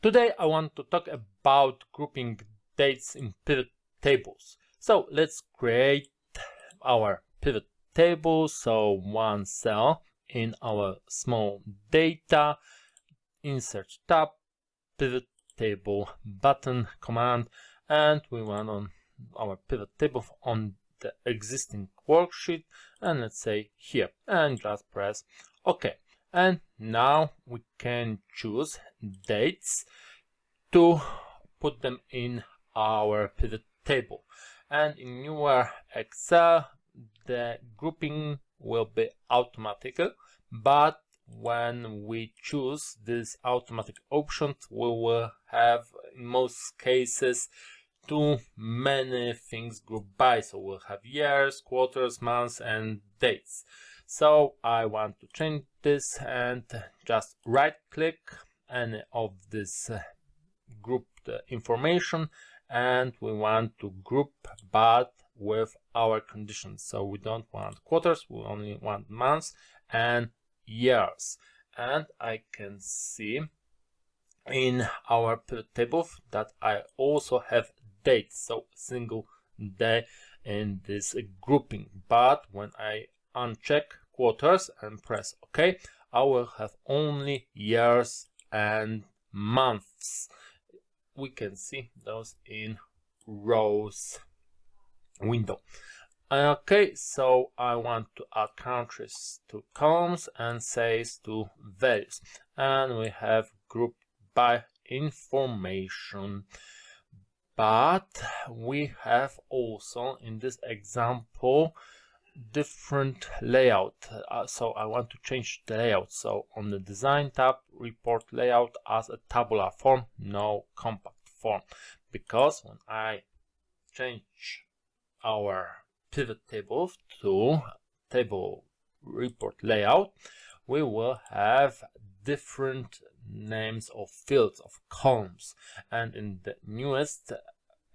Today I want to talk about grouping dates in pivot tables. So let's create our pivot table. So one cell in our small data, insert tab, pivot table button command, and we want on our pivot table on the existing worksheet, and let's say here, and just press OK. And now we can choose dates to put them in our pivot table. And in your Excel, the grouping will be automatic, but when we choose this automatic option, we will have in most cases too many things grouped by. So we'll have years, quarters, months, and dates. So I want to change this and just right click any of this grouped information, and we want to group but with our conditions. So we don't want quarters, we only want months and years. And I can see in our pivot table that I also have dates, so single day in this grouping. But when I uncheck quarters and press OK, I will have only years and months. We can see those in rows window. Okay, so I want to add countries to columns and sales to values, and we have group by information. But we have also in this example different layout, so I want to change the layout. So on the design tab, report layout as a tabular form, no compact form, because when I change our pivot table to table report layout, we will have different names of fields, of columns, and in the newest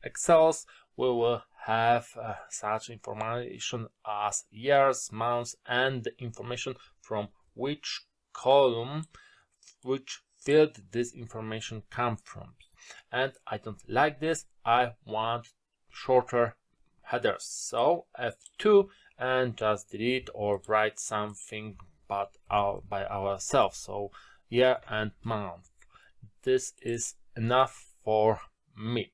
Excels we will have such information as years, months, and the information from which column, which field this information comes from. And I don't like this. I want shorter headers, so F2 and just delete or write something but by ourselves. So year and month. This is enough for me.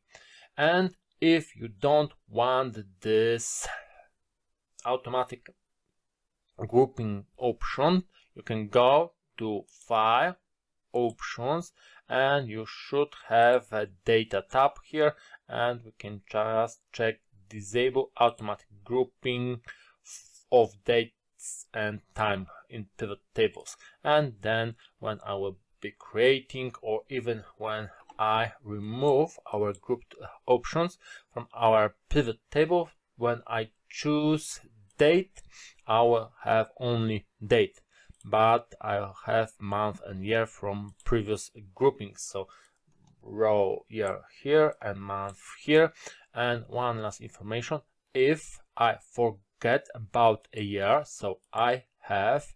And if you don't want this automatic grouping option, you can go to File, Options, and you should have a Data tab here, and we can just check Disable Automatic Grouping of dates and time in pivot tables. And then when I will be creating, or even when I remove our grouped options from our pivot table, when I choose date, I will have only date, but I'll have month and year from previous groupings. So row year here and month here. And one last information, if I forget about a year, so I have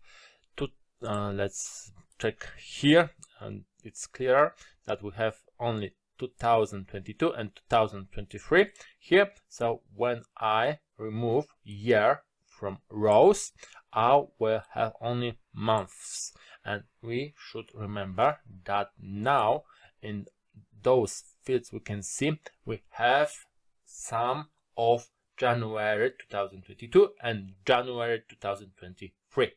to let's check here, and it's clear that we have only 2022 and 2023 here. So when I remove year from rows, I will have only months. And we should remember that now in those fields we can see we have some of January 2022 and January 2023.